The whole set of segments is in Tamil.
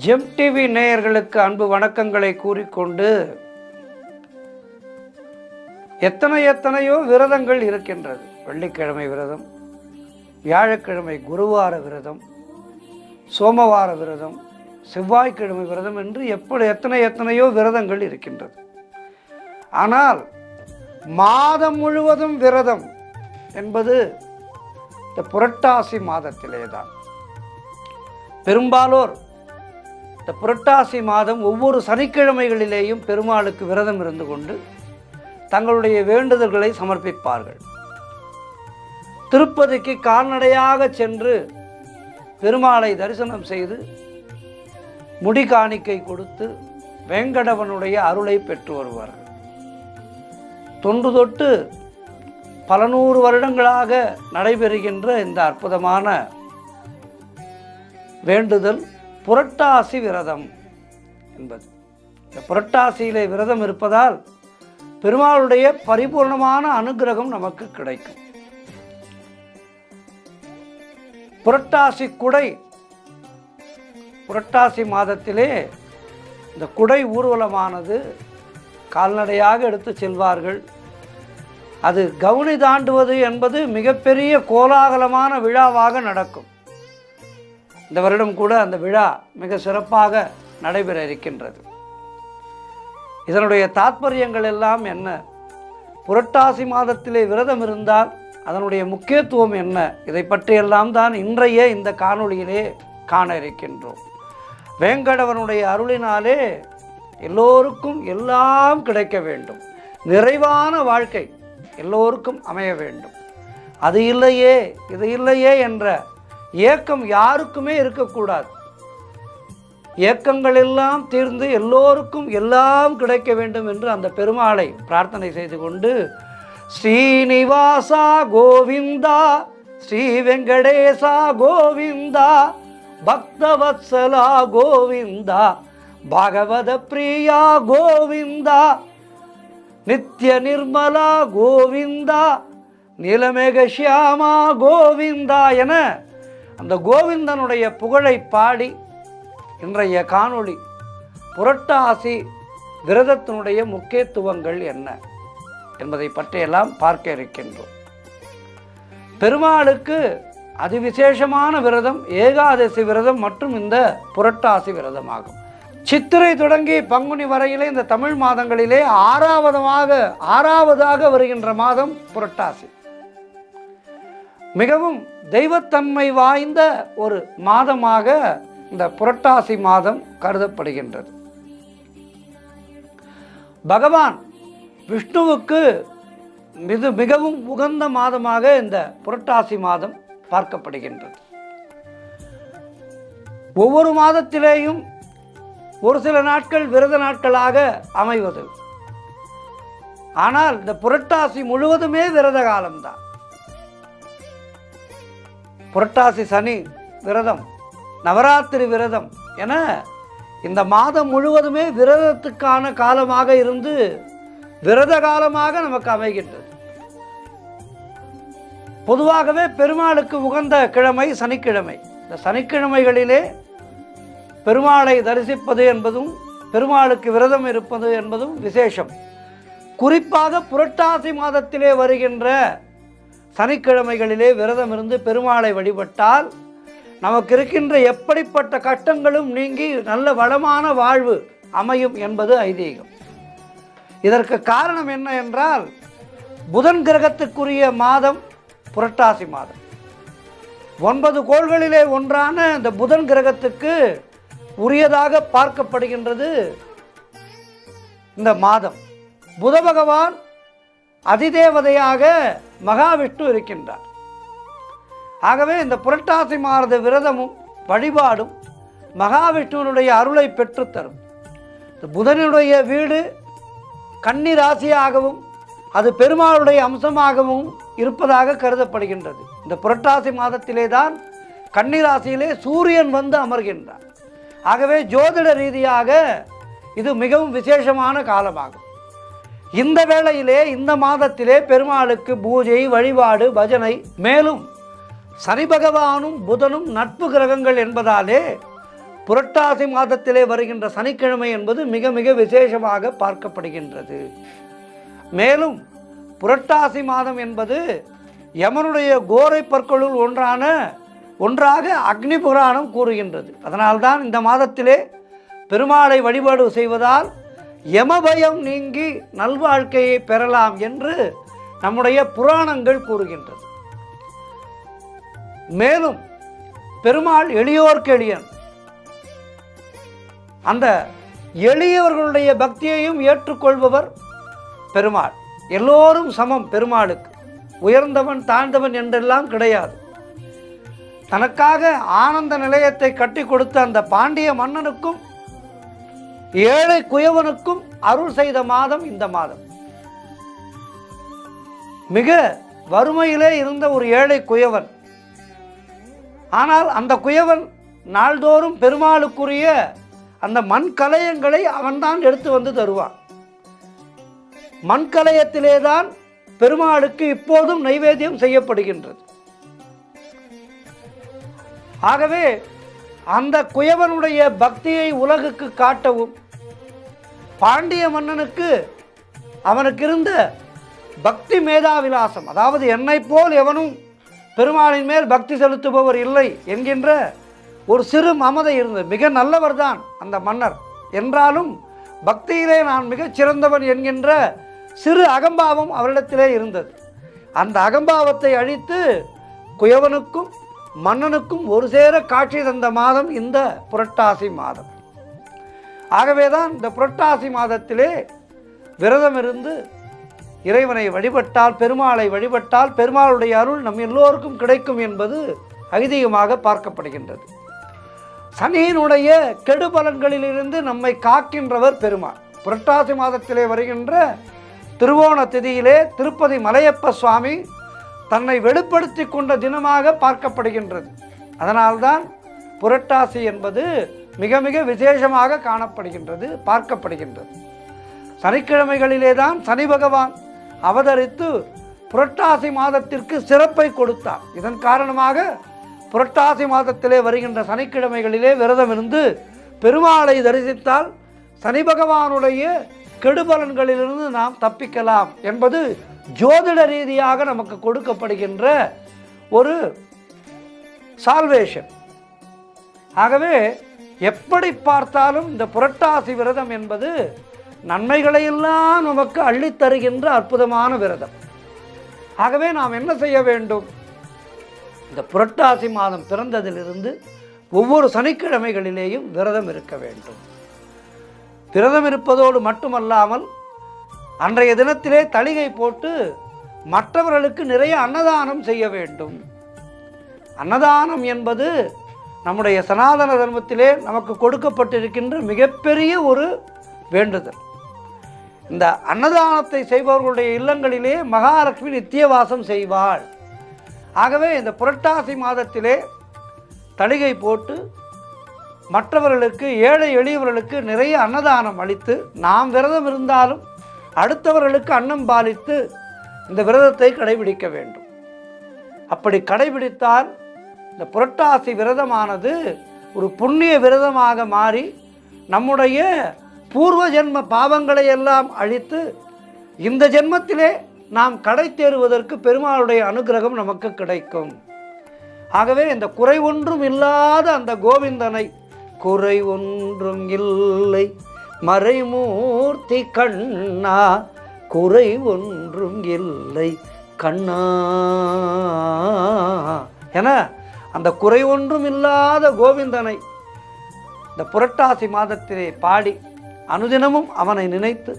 ஜெம் டிவி நேயர்களுக்கு அன்பு வணக்கங்களை கூறிக்கொண்டு, எத்தனையோ விரதங்கள் இருக்கின்றது. வெள்ளிக்கிழமை விரதம், வியாழக்கிழமை குருவார விரதம், சோமவார விரதம், செவ்வாய்க்கிழமை விரதம் என்று எத்தனையோ விரதங்கள் இருக்கின்றது. ஆனால் மாதம் முழுவதும் விரதம் என்பது இந்த புரட்டாசி மாதத்திலே தான். பெரும்பாலோர் இந்த புரட்டாசி மாதம் ஒவ்வொரு சனிக்கிழமைகளிலேயும் பெருமாளுக்கு விரதம் இருந்து கொண்டு தங்களுடைய வேண்டுதல்களை சமர்ப்பிப்பார்கள். திருப்பதிக்கு கால்நடையாக சென்று பெருமாளை தரிசனம் செய்து முடி காணிக்கை கொடுத்து வேங்கடவனுடைய அருளை பெற்று வருவார்கள். தொன்று தொட்டு பல நூறு வருடங்களாக நடைபெறுகின்ற இந்த அற்புதமான வேண்டுதல் புரட்டாசி விரதம் என்பது. இந்த புரட்டாசியிலே விரதம் இருப்பதால் பெருமாளுடைய பரிபூர்ணமான அனுகிரகம் நமக்கு கிடைக்கும். புரட்டாசி குடை, புரட்டாசி மாதத்திலே இந்த குடை ஊர்வலமானது கால்நடையாக எடுத்து செல்வார்கள். அது கவுனி தாண்டுவது என்பது மிகப்பெரிய கோலாகலமான விழாவாக நடக்கும். இந்த வருடம் கூட அந்த விழா மிக சிறப்பாக நடைபெற இருக்கின்றது. இதனுடைய தாற்பயங்கள் எல்லாம் என்ன, புரட்டாசி மாதத்திலே விரதம் இருந்தால் அதனுடைய முக்கியத்துவம் என்ன, இதை பற்றியெல்லாம் தான் இன்றைய இந்த காணொளியிலே காண இருக்கின்றோம். வேங்கடவனுடைய அருளினாலே எல்லோருக்கும் எல்லாம் கிடைக்க வேண்டும், நிறைவான வாழ்க்கை எல்லோருக்கும் அமைய வேண்டும். அது இல்லையே இது இல்லையே என்ற ஏக்கம் யாருக்குமே இருக்கக்கூடாது. ஏக்கங்கள் எல்லாம் தீர்ந்து எல்லோருக்கும் எல்லாம் கிடைக்க வேண்டும் என்று அந்த பெருமாளை பிரார்த்தனை செய்து கொண்டு, ஸ்ரீனிவாசா கோவிந்தா, ஸ்ரீ வெங்கடேசா கோவிந்தா, பக்தவத்சலா கோவிந்தா, பாகவத பிரியா கோவிந்தா, நித்ய நிர்மலா கோவிந்தா, நீலமேகஷியாமா கோவிந்தா என அந்த கோவிந்தனுடைய புகழை பாடி இன்றைய காணொளி புரட்டாசி விரதத்தினுடைய முக்கியத்துவங்கள் என்ன என்பதை பற்றியெல்லாம் பார்க்க இருக்கின்றோம். பெருமாளுக்கு அதிவிசேஷமான விரதம் ஏகாதசி விரதம் மற்றும் இந்த புரட்டாசி விரதமாகும். சித்திரை தொடங்கி பங்குனி வரையிலே இந்த தமிழ் மாதங்களிலே ஆறாவதாக வருகின்ற மாதம் புரட்டாசி. மிகவும் தெய்வத்தன்மை வாய்ந்த ஒரு மாதமாக இந்த புரட்டாசி மாதம் கருதப்படுகின்றது. பகவான் விஷ்ணுவுக்கு மிகவும் உகந்த மாதமாக இந்த புரட்டாசி மாதம் பார்க்கப்படுகின்றது. ஒவ்வொரு மாதத்திலேயும் ஒரு சில நாட்கள் விரத நாட்களாக அமைவது. ஆனால் இந்த புரட்டாசி முழுவதுமே விரத காலம்தான். புரட்டாசி சனி விரதம், நவராத்திரி விரதம் என இந்த மாதம் முழுவதுமே விரதத்துக்கான காலமாக இருந்து விரத காலமாக நமக்கு அமைகின்றது. பொதுவாகவே பெருமாளுக்கு உகந்த கிழமை சனிக்கிழமை. இந்த சனிக்கிழமைகளிலே பெருமாளை தரிசிப்பது என்பதும் பெருமாளுக்கு விரதம் இருப்பது என்பதும் விசேஷம். குறிப்பாக புரட்டாசி மாதத்திலே வருகின்ற சனிக்கிழமைகளிலே விரதம் இருந்து பெருமாளை வழிபட்டால் நமக்கு இருக்கின்ற எப்படிப்பட்ட கஷ்டங்களும் நீங்கி நல்ல வளமான வாழ்வு அமையும் என்பது ஐதீகம். இதற்கு காரணம் என்ன என்றால், புதன் கிரகத்துக்குரிய மாதம் புரட்டாசி மாதம். 9 கோள்களிலே ஒன்றான இந்த புதன் கிரகத்துக்கு உரியதாக பார்க்கப்படுகின்றது இந்த மாதம். புத பகவான் அதிதேவதையாக மகாவிஷ்ணு இருக்கின்றார். ஆகவே இந்த புரட்டாசி மாத விரதமும் வழிபாடும் மகாவிஷ்ணுவினுடைய அருளை பெற்றுத்தரும். புதனுடைய வீடு கன்னி ராசியாகவும் அது பெருமாளுடைய அம்சமாகவும் இருப்பதாக கருதப்படுகின்றது. இந்த புரட்டாசி மாதத்திலே தான் கன்னி ராசியிலே சூரியன் வந்து அமர்கின்றார். ஆகவே ஜோதிட ரீதியாக இது மிகவும் விசேஷமான காலமாகும். இந்த வேளையிலே இந்த மாதத்திலே பெருமாளுக்கு பூஜை வழிபாடு பஜனை, மேலும் சனி பகவானும் புதனும் நட்பு கிரகங்கள் என்பதாலே புரட்டாசி மாதத்திலே வருகின்ற சனிக்கிழமை என்பது மிக மிக விசேஷமாக பார்க்கப்படுகின்றது. மேலும் புரட்டாசி மாதம் என்பது யமனுடைய கோரை பற்களுள் ஒன்றாக அக்னி புராணம் கூறுகின்றது. அதனால்தான் இந்த மாதத்திலே பெருமாளை வழிபாடு செய்வதால் யமபயம் நீங்கி நல்வாழ்க்கையை பெறலாம் என்று நம்முடைய புராணங்கள் கூறுகின்றது. மேலும் பெருமாள் எளியோர்க்கு எளியன். அந்த எளியவர்களுடைய பக்தியையும் ஏற்றுக்கொள்பவர் பெருமாள். எல்லோரும் சமம் பெருமாளுக்கு. உயர்ந்தவன் தாழ்ந்தவன் என்றெல்லாம் கிடையாது. தனக்காக ஆனந்த நிலையத்தை கட்டி கொடுத்த அந்த பாண்டிய மன்னனுக்கும் ஏழை குயவனுக்கும் அருள் செய்த மாதம் இந்த மாதம். மிக வறுமையிலே இருந்த ஒரு ஏழை குயவன். ஆனால் அந்த குயவன் நாள்தோறும் பெருமாளுக்குரிய அந்த மண்கலயங்களை அவன்தான் எடுத்து வந்து தருவான். மண்கலயத்திலே தான் பெருமாளுக்கு இப்போதும் நைவேத்தியம் செய்யப்படுகின்றது. ஆகவே அந்த குயவனுடைய பக்தியை உலகுக்கு காட்டவும், பாண்டிய மன்னனுக்கு அவனுக்கு இருந்த பக்தி மேதாவிலாசம், அதாவது என்னை போல் எவனும் பெருமாளின் மேல் பக்தி செலுத்துபவர் இல்லை என்கின்ற ஒரு சிறு மமதை இருந்தது. மிக நல்லவர் தான் அந்த மன்னர், என்றாலும் பக்தியிலே நான் மிகச் சிறந்தவன் என்கின்ற சிறு அகம்பாவம் அவரிடத்திலே இருந்தது. அந்த அகம்பாவத்தை அழித்து குயவனுக்கும் மன்னனுக்கும் ஒரு சேர காட்சி தந்த மாதம் இந்த புரட்டாசி மாதம். ஆகவேதான் இந்த புரட்டாசி மாதத்திலே விரதம் இருந்து இறைவனை வழிபட்டால், பெருமாளை வழிபட்டால் பெருமாளுடைய அருள் நம் எல்லோருக்கும் கிடைக்கும் என்பது ஐதீகமாக பார்க்கப்படுகின்றது. சனியினுடைய கெடுபலன்களிலிருந்து நம்மை காக்கின்றவர் பெருமாள். புரட்டாசி மாதத்திலே வருகின்ற திருவோண திதியிலே திருப்பதி மலையப்ப சுவாமி தன்னை வெளிப்படுத்தி கொண்ட தினமாக பார்க்கப்படுகின்றது. அதனால்தான் புரட்டாசி என்பது மிக மிக விசேஷமாக காணப்படுகின்றது, பார்க்கப்படுகின்றது. சனிக்கிழமைகளிலே தான் சனி பகவான் அவதரித்து புரட்டாசி மாதத்திற்கு சிறப்பை கொடுத்தார். இதன் காரணமாக புரட்டாசி மாதத்திலே வருகின்ற சனிக்கிழமைகளிலே விரதம் இருந்து பெருமாளை தரிசித்தால் சனி பகவானுடைய கெடுபலன்களிலிருந்து நாம் தப்பிக்கலாம் என்பது ஜோதிட ரீதியாக நமக்கு கொடுக்கப்படுகின்ற ஒரு சால்வேஷன். ஆகவே எப்படி பார்த்தாலும் இந்த புரட்டாசி விரதம் என்பது நன்மைகளையெல்லாம் நமக்கு அள்ளித்தருகின்ற அற்புதமான விரதம். ஆகவே நாம் என்ன செய்ய வேண்டும்? இந்த புரட்டாசி மாதம் பிறந்ததிலிருந்து ஒவ்வொரு சனிக்கிழமைகளிலேயும் விரதம் இருக்க வேண்டும். விரதம் இருப்பதோடு மட்டுமல்லாமல் அன்றைய தினத்திலே தளிகை போட்டு மற்றவர்களுக்கு நிறைய அன்னதானம் செய்ய வேண்டும். அன்னதானம் என்பது நம்முடைய சனாதன தர்மத்திலே நமக்கு கொடுக்கப்பட்டிருக்கின்ற மிகப்பெரிய ஒரு வேண்டுதல். இந்த அன்னதானத்தை செய்பவர்களுடைய இல்லங்களிலே மகாலட்சுமி நித்தியவாசம் செய்வாள். ஆகவே இந்த புரட்டாசி மாதத்திலே தளிகை போட்டு மற்றவர்களுக்கு, ஏழை எளியவர்களுக்கு நிறைய அன்னதானம் அளித்து, நாம் விரதம் இருந்தாலும் அடுத்தவர்களுக்கு அன்னம் பாலித்து இந்த விரதத்தை கடைபிடிக்க வேண்டும். அப்படி கடைபிடித்தால் இந்த புரட்டாசி விரதமானது ஒரு புண்ணிய விரதமாக மாறி நம்முடைய பூர்வ ஜென்ம பாவங்களை எல்லாம் அழித்து இந்த ஜென்மத்திலே நாம் கடை தேறுவதற்கு பெருமாளுடைய அனுகிரகம் நமக்கு கிடைக்கும். ஆகவே இந்த குறை ஒன்றும் இல்லாத அந்த கோவிந்தனை, குறை ஒன்றும் இல்லை மறைமூர்த்தி கண்ணா, குறை ஒன்றும் இல்லை கண்ணா என அந்த குறை ஒன்றும் இல்லாத கோவிந்தனை இந்த புரட்டாசி மாதத்திலே பாடி அனுதினமும் அவனை நினைத்து,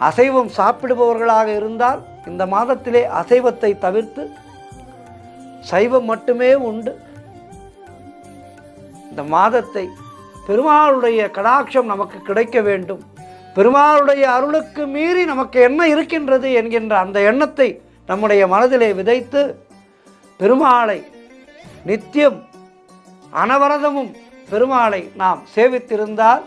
அசைவம் சாப்பிடுபவர்களாக இருந்தால் இந்த மாதத்திலே அசைவத்தை தவிர்த்து சைவம் மட்டுமே உண்டு இந்த மாதத்தை பெருமாளுடைய கடாட்சம் நமக்கு கிடைக்க வேண்டும், பெருமாளுடைய அருளுக்கு மீறி நமக்கு என்ன இருக்கின்றது என்கின்ற அந்த எண்ணத்தை நம்முடைய மனதிலே விதைத்து பெருமாளை நித்தியம் அனவரதமும் பெருமாளை நாம் சேவித்திருந்தால்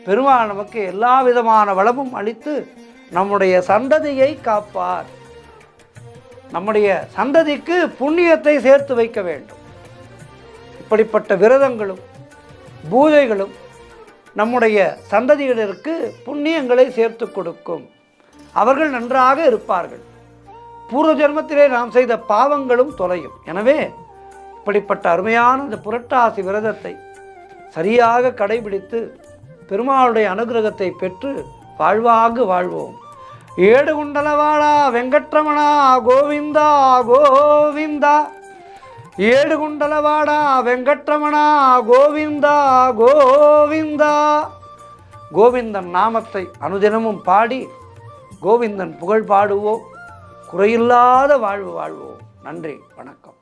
பெருமாள் நமக்கு எல்லா விதமான வளமும் அளித்து நம்முடைய சந்ததியை காப்பார். நம்முடைய சந்ததிக்கு புண்ணியத்தை சேர்த்து வைக்க வேண்டும். இப்படிப்பட்ட விரதங்களும் பூஜைகளும் நம்முடைய சந்ததியினருக்கு புண்ணியங்களை சேர்த்து கொடுக்கும். அவர்கள் நன்றாக இருப்பார்கள். பூர்வ ஜென்மத்திலே நாம் செய்த பாவங்களும் தொலையும். எனவே இப்படிப்பட்ட அருமையான இந்த புரட்டாசி விரதத்தை சரியாக கடைபிடித்து பெருமாளுடைய அனுகிரகத்தை பெற்று வாழ்வாங்கு வாழ்வோம். ஏடுகுண்டலவாடா வெங்கட்ரமணா கோவிந்தா கோவிந்தா. ஏடுகுண்டலவாடா வெங்கட்ரமணா கோவிந்தா கோவிந்தா. கோவிந்தன் நாமத்தை அனுதினமும் பாடி கோவிந்தன் புகழ் பாடுவோம். குறையில்லாத வாழ்வு வாழ்வோம். நன்றி, வணக்கம்.